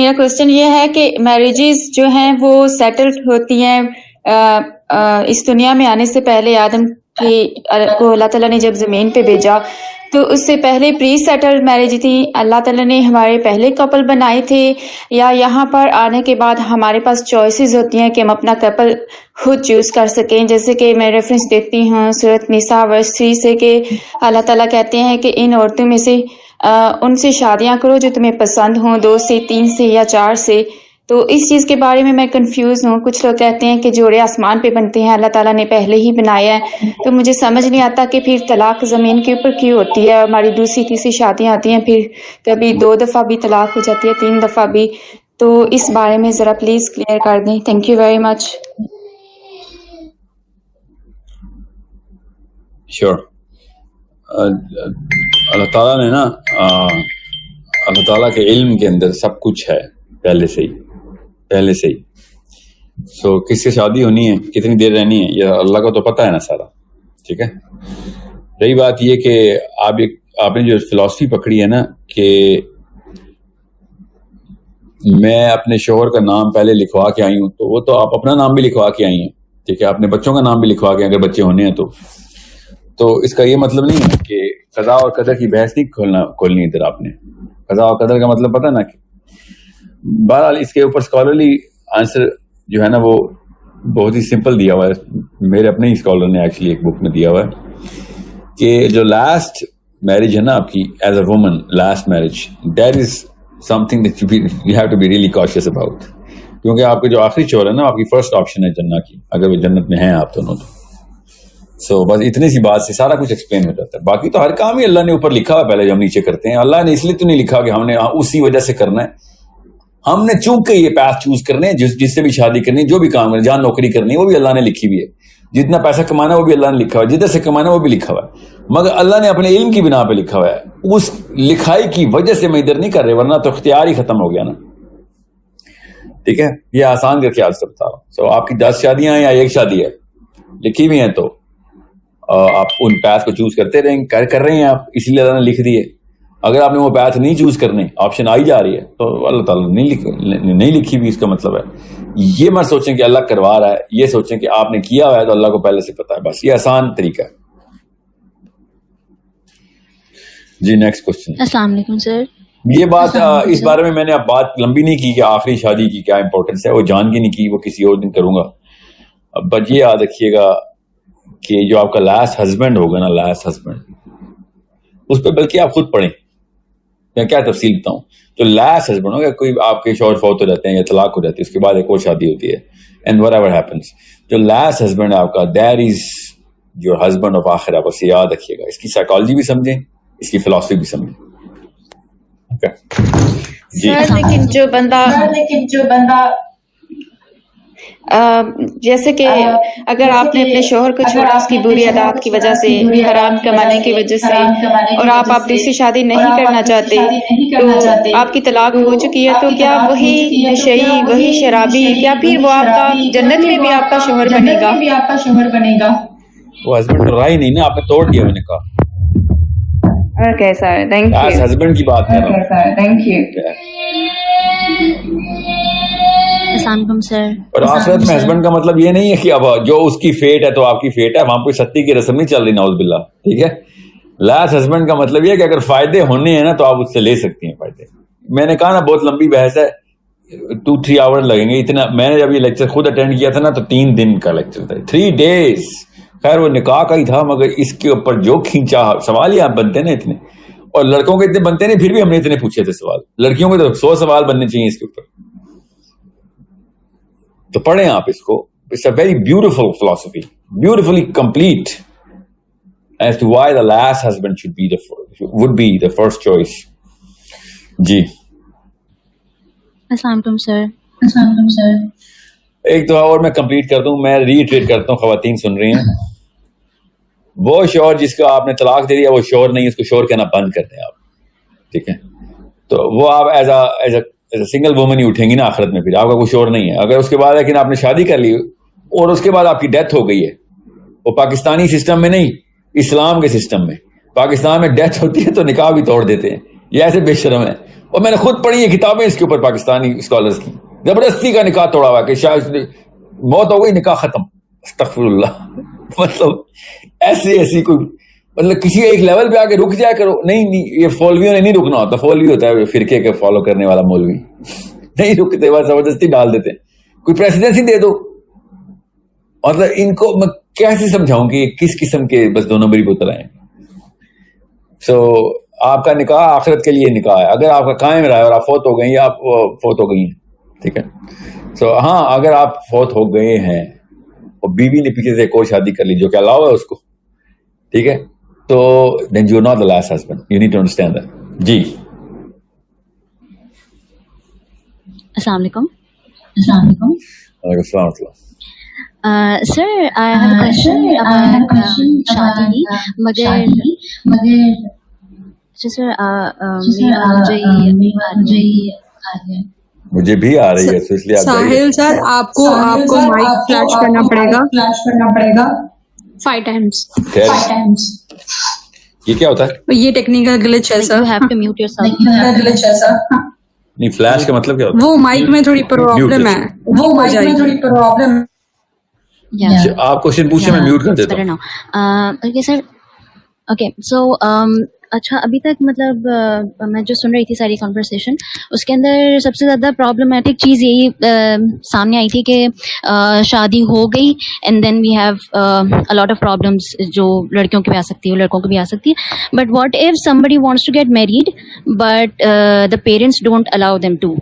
میرا کوشچن یہ ہے کہ میریجز جو ہیں وہ سیٹلڈ ہوتی ہیں اس دنیا میں آنے سے پہلے آدم کو اللہ تعالیٰ نے جب زمین پہ بھیجا تو اس سے پہلے پری سیٹلڈ میرج تھی، اللہ تعالیٰ نے ہمارے پہلے کپل بنائے تھے، یا یہاں پر آنے کے بعد ہمارے پاس چوائسیز ہوتی ہیں کہ ہم اپنا کپل خود چوز کر سکیں؟ جیسے کہ میں ریفرنس دیتی ہوں سورۃ نساء ورس 3 سے کہ اللہ تعالیٰ کہتے ہیں کہ ان عورتوں میں سے ان سے شادیاں کرو جو تمہیں پسند ہوں، 2 سے 3 سے یا 4 سے۔ تو اس چیز کے بارے میں کنفیوز ہوں۔ کچھ لوگ کہتے ہیں کہ جوڑے آسمان پہ بنتے ہیں، اللہ تعالیٰ نے پہلے ہی بنایا ہے، تو مجھے سمجھ نہیں آتا کہ پھر طلاق زمین کے اوپر کیوں ہوتی ہے؟ ہماری دوسری تیسری شادیاں آتی ہیں، پھر کبھی 2 دفعہ بھی طلاق ہو جاتی ہے، 3 دفعہ بھی۔ تو اس بارے میں ذرا پلیز کلیئر کر دیں۔ Thank you very much. Sure. اللہ تعالیٰ نے نا اللہ تعالیٰ کے علم کے اندر سب کچھ ہے پہلے سے ہی۔ سو کس سے شادی ہونی ہے، کتنی دیر رہنی ہے، یہ اللہ کو تو پتہ ہے نا سارا، ٹھیک ہے۔ رہی بات یہ کہ آپ نے جو فلسفی پکڑی ہے نا کہ میں اپنے شوہر کا نام پہلے لکھوا کے آئی ہوں، تو وہ تو آپ اپنا نام بھی لکھوا کے آئی ہیں، ٹھیک ہے، اپنے بچوں کا نام بھی لکھوا کے اگر بچے ہونے ہیں تو اس کا یہ مطلب نہیں ہے کہ قضاء اور قدر کی بحث نہیں کھولنی ادھر آپ نے۔ قضاء اور قدر کا مطلب پتہ نا کہ بہرحال اس کے اوپر اسکالرلی آنسر جو ہے نا وہ بہت ہی سمپل دیا ہوا ہے، میرے اپنے ہی اسکالر نے ایکچولی ایک بک میں دیا ہوا ہے کہ جو لاسٹ میرج ہے نا آپ کی as a woman, last marriage, that is something that you have to be really cautious about, کیونکہ آپ کا جو آخری شوہر ہے نا آپ کی فرسٹ آپشن ہے جنت کی، اگر وہ جنت میں ہیں آپ دونوں تو۔ سو بس اتنی سی بات سے سارا کچھ ایکسپلین ہو جاتا ہے۔ باقی تو ہر کام ہی اللہ نے اوپر لکھا ہوا پہلے جو ہم نیچے کرتے ہیں، اللہ نے اس لیے تو نہیں لکھا کہ ہم نے اسی وجہ سے کرنا ہے، ہم نے چونکہ یہ پاس چوز کرنے ہیں، جس سے بھی شادی کرنی ہے، جو بھی کام کرنا، جہاں نوکری کرنی ہے وہ بھی اللہ نے لکھی ہوئی ہے، جتنا پیسہ کمانا ہے وہ بھی اللہ نے لکھا ہوا ہے، جدھر سے کمانا ہے وہ بھی لکھا ہوا ہے، مگر اللہ نے اپنے علم کی بنا پہ لکھا ہوا ہے، اس لکھائی کی وجہ سے میں ادھر نہیں کر رہے، ورنہ تو اختیار ہی ختم ہو گیا نا، ٹھیک ہے۔ یہ آسان کر کے آج بتا رہا ہوں۔ سو آپ کی 10 شادیاں ہیں یا ایک شادی ہے لکھی ہوئی ہیں، تو آپ ان پیتھ کو چوز کرتے رہیں، کر رہے ہیں آپ، اسی لیے اللہ نے لکھ دیے۔ اگر آپ نے وہ پیتھ نہیں چوز کرنے، آپشن آئی جا رہی ہے، تو اللہ تعالیٰ نے نہیں لکھی ہوئی، اس کا مطلب ہے یہ مت سوچیں کہ اللہ کروا رہا ہے، یہ سوچیں کہ آپ نے کیا ہوا ہے تو اللہ کو پہلے سے پتا ہے، بس یہ آسان طریقہ ہے۔ جی نیکسٹ کوشچن۔ السلام علیکم سر۔ یہ بات اس بارے میں نے اب بات لمبی نہیں کی کہ آخری شادی کی کیا امپورٹنس ہے، وہ جان کے نہیں کی، وہ کسی اور دن کروں گا۔ بٹ یہ یاد رکھیے گا کہ جو آپ کا لاسٹ ہسبینڈ ہوگا نا، لاسٹ ہسبینڈ، اس پہ بلکہ آپ خود پڑھیں، میں کیا تفصیل بتاؤں۔ جو لاسٹ ہسبینڈ ہوگا، کوئی آپ کے شوہر فوت ہو جاتے ہیں یا طلاق ہو جاتی ہے، اس کے بعد ایک اور شادی ہوتی ہے، اینڈ وٹ ایور ہیپنس، جو لاسٹ ہسبینڈ ہے آپ کا، that is your husband of آخرہ، بس یاد رکھیے گا۔ اس کی سائیکالوجی بھی سمجھیں، اس کی فلسفی بھی سمجھیں۔ جی لیکن جو بندہ جیسے کہ اگر آپ نے اپنے شوہر کو چھوڑا اس کی بری عادات کی وجہ سے، حرام کمانے کی وجہ سے، اور آپ دوسری شادی نہیں کرنا چاہتے، تو آپ کی طلاق ہو چکی ہے، تو کیا وہی نشئی، وہی شرابی، کیا پھر وہ آپ کا جنت میں بھی آپ کا شوہر بنے گا؟ وہ ہسبینڈ تو رہا ہی نہیں نا، آپ نے توڑ دیا، میں نے کہا۔ Okay sir, thank you. Husband کی بات کر رہا ہوں۔ Thank you. السلام علیکم سر۔ اور آخرت میں ہسبینڈ کا مطلب یہ نہیں ہے کہ اب جو اس کی فیٹ ہے تو آپ کی فیٹ ہے، وہاں کوئی ستی کی رسم نہیں چل رہی، نعوذ باللہ، ٹھیک ہے۔ لاسٹ ہسبینڈ کا مطلب یہ ہے کہ اگر فائدے ہونے ہیں نا تو آپ اس سے لے سکتی ہیں فائدے۔ میں نے کہا نا بہت لمبی بحث ہے، 2-3 آور لگیں گے اتنا۔ میں نے جب یہ لیکچر خود اٹینڈ کیا تھا نا تو 3 دن کا لیکچر تھا، 3 days۔ خیر وہ نکاح کا ہی تھا، مگر اس کے اوپر جو کھینچا سوال ہی آپ بنتے نا اتنے، اور لڑکوں کے اتنے بنتے نہیں، پھر بھی ہم نے اتنے پوچھے تھے سوال، لڑکیوں کے تو 100 سوال بننے چاہیے اس کے اوپر۔ تو پڑھیں آپ اس کو، اٹس اے ویری بیوٹیفل فلسفی، beautifully complete as to why the last husband would be the first choice۔ جی السلام علیکم سر۔ ایک دعا اور میں کمپلیٹ کر دوں، میں ریٹریٹ کرتا ہوں، خواتین سن رہی ہیں، وہ شوہر جس کا آپ نے طلاق دے دیا وہ شوہر نہیں، اس کو شوہر کہنا بند کر دیں آپ، ٹھیک ہے۔ تو وہ آپ ایز اے سنگل وومن ہی اٹھیں گی نا آخرت میں، پھر آپ کا کوئی شوہر نہیں ہے۔ اگر اس کے بعد لیکن آپ نے شادی کر لی اور اس کے بعد آپ کی ڈیتھ ہو گئی ہے، وہ پاکستانی سسٹم میں نہیں، اسلام کے سسٹم میں، پاکستان میں ڈیتھ ہوتی ہے تو نکاح بھی توڑ دیتے ہیں، یہ ایسے بے شرم ہے، اور میں نے خود پڑھی ہیں کتابیں اس کے اوپر پاکستانی اسکالرس کی, زبردستی کا نکاح توڑا ہوا کہ شاید موت ہو گئی نکاح ختم. استغفر اللہ. مطلب ایسی کوئی مطلب کسی ایک لیول پہ آ کے رک جایا کرو. نہیں, یہ فولویوں نے نہیں رکنا ہوتا. فولوی ہوتا ہے فرقے کے فالو کرنے والا مولوی, نہیں رکتے, بس زبردستی ڈال دیتے. کوئی پریسیڈنسی دے دو. مطلب ان کو میں کیسے سمجھاؤں کہ کس قسم کے بس 2 نمبری پتر ہیں. سو آپ کا نکاح آخرت کے لیے نکاح ہے. اگر آپ کا قائم رہا ہے اور آپ فوت ہو گئی, آپ فوت ہو گئی ہیں, ٹھیک ہے. سو ہاں, اگر آپ فوت ہو گئے ہیں اور بیوی نے پیچھے سے ایک اور شادی کر لی جو کہ الاؤ ہے اس کو, ٹھیک ہے, تو then you are not the last husband. You need to understand that. جی السلام علیکم. وعلیکم السلام ورحمۃ اللہ. Sir, I have a question about شادی. مگر جی سر مجھے بھی آ رہی ہے, تو اس لیے آپ ساحل سر آپ کو مائک فلیش کرنا پڑے گا 5 times. یہ کیا ہوتا ہے؟ یہ ٹیکنیکل گلچ ہے سر. you have to mute yourself. نہیں, فلیش کا مطلب کیا ہوتا ہے؟ وہ مائک میں تھوڑی پرابلم ہے. Yeah. آپ کوشچن پوچھیں, میں میوٹ کر دیتا ہوں. Okay sir. اوکے سو اچھا, ابھی تک مطلب میں جو سن رہی تھی ساری کانورسیشن, اس کے اندر سب سے زیادہ پرابلمٹک چیز یہی سامنے آئی تھی کہ شادی ہو گئی and then we have a lot of problems جو لڑکیوں کی بھی آ سکتی ہے لڑکوں کی بھی آ سکتی ہے. But what if somebody wants to get married but the parents don't allow them to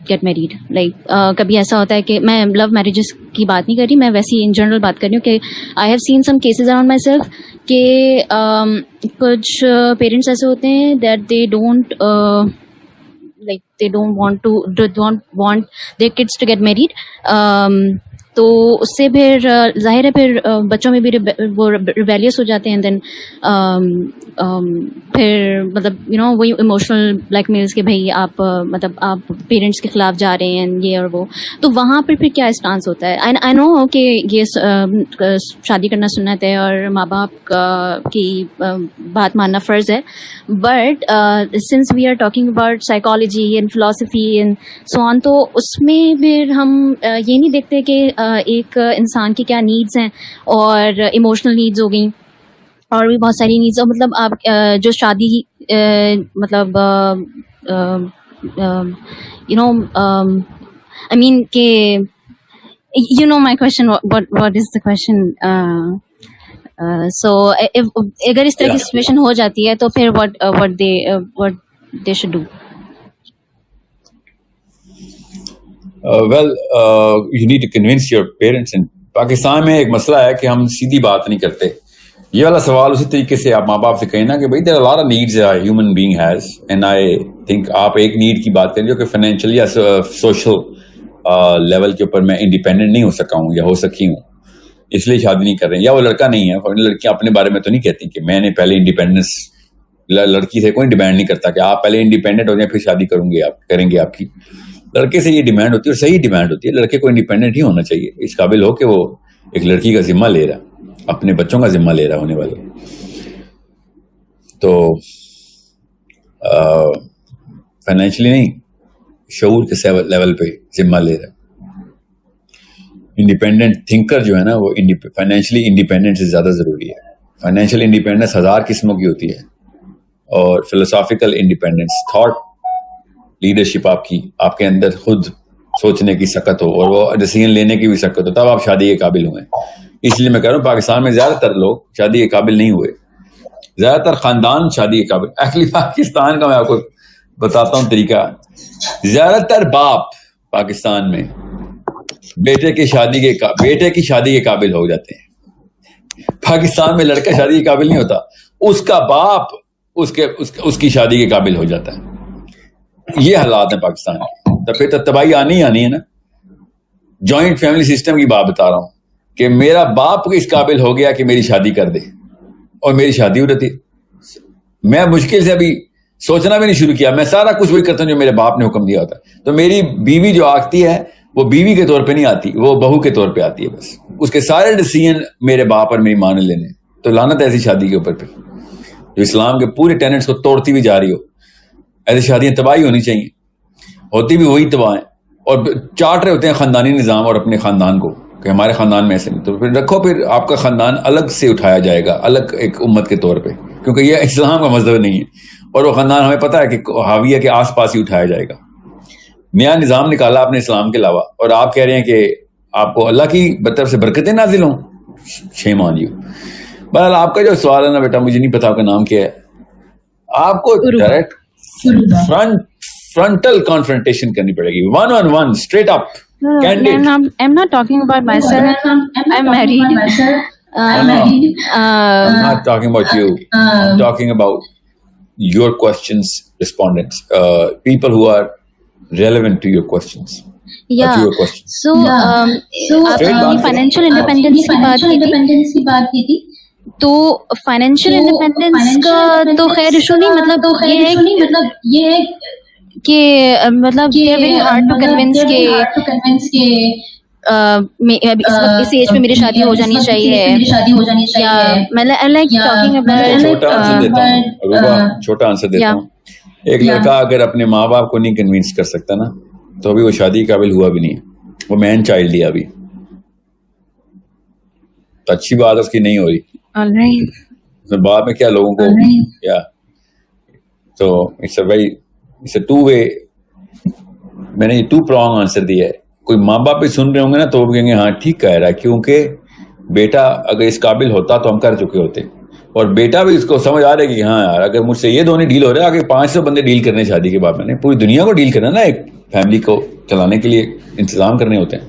get married. Like کبھی ایسا ہوتا ہے کہ میں لو میرجز کی بات نہیں کر رہی, میں ویسی ان جنرل بات کر رہی ہوں کہ I have seen some cases around my self کہ کچھ پیرنٹس ایسے ہوتے ہیں that they don't like they don't want their kids to get married. تو اس سے پھر ظاہر ہے پھر بچوں میں بھی وہ ریبیلیس ہو جاتے ہیں. دین پھر مطلب وہی ایموشنل بلیک میلس کہ بھائی آپ مطلب آپ پیرنٹس کے خلاف جا رہے ہیں یہ اور وہ. تو وہاں پہ پھر کیا اسٹانس ہوتا ہے؟ آئی نو کہ یہ شادی کرنا سنت ہے اور ماں باپ کی بات ماننا فرض ہے, but since we are talking about psychology and philosophy and so on, تو اس میں پھر ہم یہ نہیں دیکھتے کہ ایک انسان کی کیا نیڈز ہیں, اور ایموشنل نیڈز ہو گئیں اور بھی بہت ساری نیڈز. اور مطلب آپ جو شادی مطلب آئی مین کہ my question what is the question. So اگر اس طرح کی سچویشن ہو جاتی ہے تو پھر what they should do. Well, you need to convince your parents. And Pakistan میں ایک مسئلہ ہے کہ ہم سیدھی بات نہیں کرتے. یہ والا سوال اسی طریقے سے آپ ماں باپ سے کہیں نا کہ بھائی there are a lot of needs a human being has, and I think آپ ایک نیڈ کی بات کریں جو کہ فائنینشیل یا سوشل لیول کے اوپر میں انڈیپینڈنٹ نہیں ہو سکا ہوں یا ہو سکی ہوں, اس لیے شادی نہیں کر رہے ہیں. یا وہ لڑکا نہیں ہے, لڑکیاں اپنے بارے میں تو نہیں کہتی کہ میں نے پہلے انڈیپینڈنس, لڑکی سے کوئی ڈیمانڈ نہیں کرتا کہ آپ پہلے انڈیپینڈنٹ ہو جائیں پھر شادی کریں گے آپ کی. لڑکے سے یہ ڈیمانڈ ہوتی ہے اور صحیح ڈیمانڈ ہوتی ہے. لڑکے کو انڈیپینڈنٹ ہی ہونا چاہیے, اس قابل ہو کہ وہ ایک لڑکی کا ذمہ لے رہا, اپنے بچوں کا ذمہ لے رہا ہونے والے. تو فائنینشلی نہیں, شعور کے لیول پہ ذمہ لے رہا. انڈیپینڈنٹ تھنکر جو ہے نا وہ فائنینشلی انڈیپینڈنٹ سے زیادہ ضروری ہے. فائنینشیل انڈیپینڈنس 1000 قسموں کی ہوتی ہے, اور فلسافیکل انڈیپینڈنس, تھاٹ لیڈرشپ آپ کے اندر خود سوچنے کی سکت ہو اور وہ ڈیسیژن لینے کی بھی سکت ہو, تب آپ شادی کے قابل ہوئے. اس لیے میں کہہ رہا ہوں پاکستان میں زیادہ تر لوگ شادی کے قابل نہیں ہوئے, زیادہ تر خاندان شادی کے قابل. ایکچولی پاکستان کا میں آپ کو بتاتا ہوں طریقہ. زیادہ تر باپ پاکستان میں بیٹے کی شادی کے قابل ہو جاتے ہیں. پاکستان میں لڑکا شادی کے قابل نہیں ہوتا, اس کا باپ اس کی شادی کے قابل ہو جاتا ہے. یہ حالات ہیں پاکستان کے. تو پھر تو تباہی آنی ہے نا. جوائنٹ فیملی سسٹم کی بات بتا رہا ہوں کہ میرا باپ اس قابل ہو گیا کہ میری شادی کر دے, اور میری شادی ہو رہی. میں مشکل سے ابھی سوچنا بھی نہیں شروع کیا, میں سارا کچھ وہی کرتا ہوں جو میرے باپ نے حکم دیا ہوتا ہے. تو میری بیوی جو آتی ہے وہ بیوی کے طور پہ نہیں آتی, وہ بہو کے طور پہ آتی ہے. بس اس کے سارے ڈیسیژن میرے باپ اور میری ماں نے لینے. تو لعنت ایسی شادی کے اوپر پھر جو اسلام کے پورے ٹینٹس کو توڑتی بھی جا رہی ہو. ایسی شادیاں تباہی ہونی چاہیے, ہوتی بھی وہی تباہ ہیں, اور چاٹ رہے ہوتے ہیں خاندانی نظام اور اپنے خاندان کو کہ ہمارے خاندان میں ایسے نہیں, تو پھر رکھو, پھر آپ کا خاندان الگ سے اٹھایا جائے گا, الگ ایک امت کے طور پہ, کیونکہ یہ اسلام کا مذہب نہیں ہے, اور وہ خاندان ہمیں پتہ ہے کہ حاویہ کے آس پاس ہی اٹھایا جائے گا. نیا نظام نکالا آپ نے اسلام کے علاوہ, اور آپ کہہ رہے ہیں کہ آپ کو اللہ کی طرف سے برکتیں نازل ہوں. شیم آن یو. بہرحال آپ کا جو سوال ہے نا بیٹا, مجھے نہیں پتا آپ کا نام کیا ہے, آپ کو ڈائریکٹ فرنٹل کانفرنٹیشن کرنی پڑے گی, 1-on-1 straight up. I'm not talking about myself. I'm married. I'm not talking about you. I'm talking about your questions, respondents, people who are relevant to your questions. Yeah. To your questions. So, آپ نے financial independence کی بات کی تھی, تو financial independence کا تو خیر ایشو نہیں, مطلب یہ ہے کہ مطلب ویری ہارڈ ٹو کنونس کہ اس ایج پہ میری شادی ہو جانی چاہیے, یا چھوٹا آنسر دیتا ہوں. ایک لڑکا اگر اپنے ماں باپ کو نہیں کنوینس کر سکتا نا, تو ابھی وہ شادی قابل ہوا بھی نہیں, وہ مین چائلڈ لیا ابھی, تو اچھی بات اس کی نہیں ہو رہی. بعد میں کیا لوگوں کو کیا, تو اٹس اے ٹو وے. میں نے یہ 2 prong آنسر دیا ہے. کوئی ماں باپ بھی سن رہے ہوں گے نا, تو وہ کہیں گے ہاں ٹھیک کہہ رہا ہے, کیونکہ بیٹا اگر اس قابل ہوتا تو ہم کر چکے ہوتے, اور بیٹا بھی اس کو سمجھ آ رہا ہے کہ ہاں یار اگر مجھ سے یہ دونوں ڈیل ہو رہے ہیں, آگے 500 بندے ڈیل کرنے شادی کے بعد, میں نے پوری دنیا کو ڈیل کرنا نا, ایک فیملی کو چلانے کے لیے انتظام کرنے ہوتے ہیں.